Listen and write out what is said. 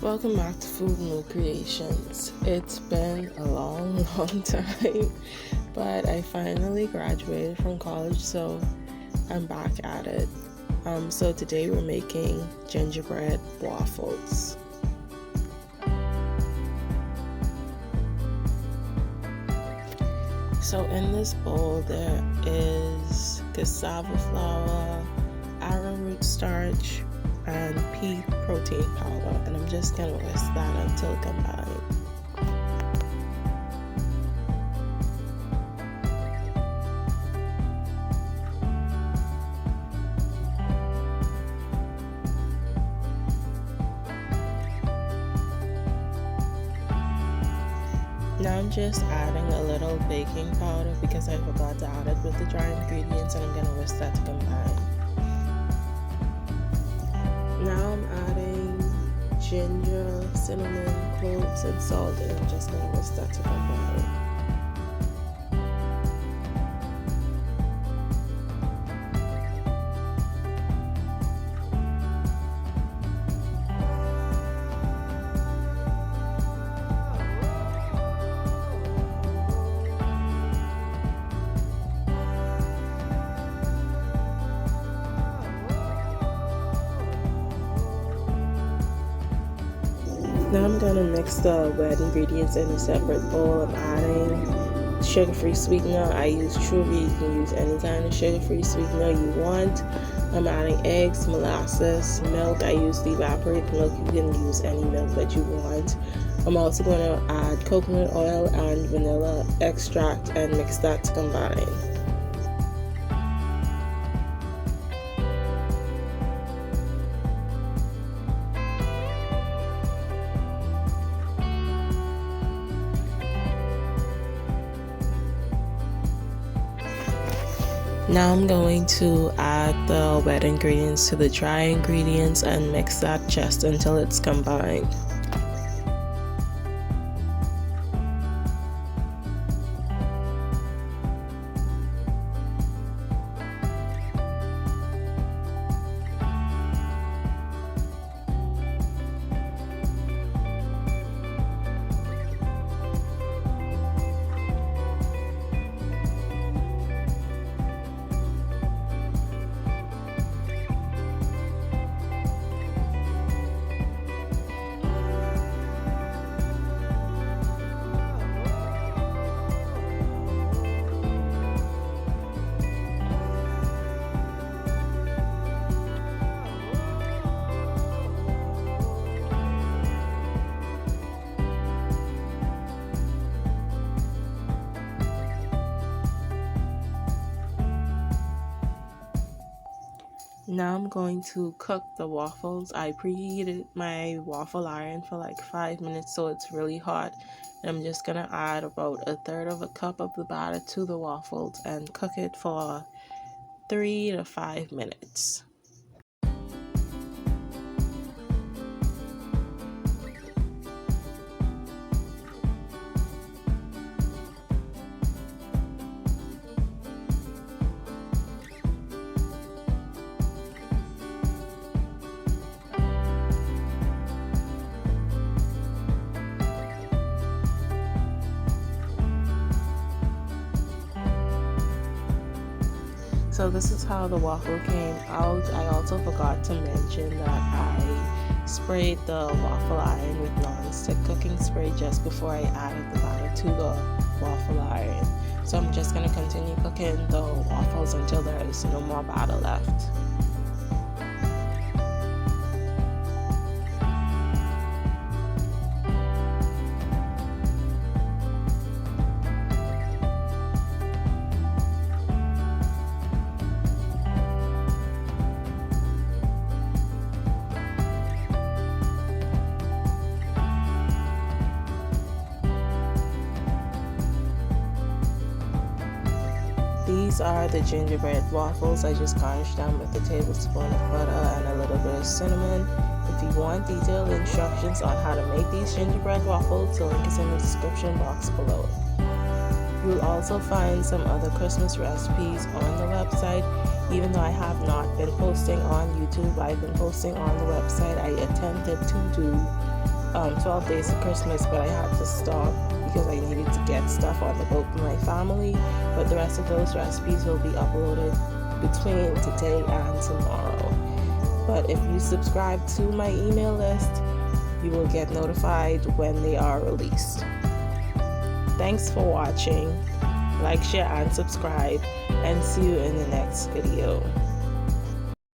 Welcome back to Food New Creations. It's been a long time, but I finally graduated from college, so I'm back at it. So today we're making gingerbread waffles. So in this bowl there is cassava flour, arrowroot starch, and pea protein powder, and I'm just gonna whisk that until combined. Now I'm just adding a little baking powder because I forgot to add it with the dry ingredients, and I'm gonna whisk that to combine. Now I'm adding ginger, cinnamon, cloves, and salt, and I'm just going to whisk that to combine. Now I'm going to mix the wet ingredients in a separate bowl. I'm adding sugar-free sweetener. I use Truly. You can use any kind of sugar-free sweetener you want. I'm adding eggs, molasses, milk. I use the evaporated milk. You can use any milk that you want. I'm also going to add coconut oil and vanilla extract and mix that to combine. Now I'm going to add the wet ingredients to the dry ingredients and mix that just until it's combined. Now I'm going to cook the waffles. I preheated my waffle iron for like 5 minutes so it's really hot. And I'm just gonna add about 1/3 of a cup of the batter to the waffles and cook it for 3 to 5 minutes. So this is how the waffle came out. I also forgot to mention that I sprayed the waffle iron with non-stick cooking spray just before I added the batter to the waffle iron. So I'm just going to continue cooking the waffles until there is no more batter left. These are the gingerbread waffles. I just garnished them with a tablespoon of butter and a little bit of cinnamon. If you want detailed instructions on how to make these gingerbread waffles, the link is in the description box below. You will also find some other Christmas recipes on the website. Even though I have not been posting on YouTube, I've been posting on the website. I attempted to do 12 days to Christmas, but I had to stop because I needed to get stuff on the boat for my family. But the rest of those recipes will be uploaded between today and tomorrow. But if you subscribe to my email list, you will get notified when they are released. Thanks for watching. Like, share, and subscribe, and see you in the next video.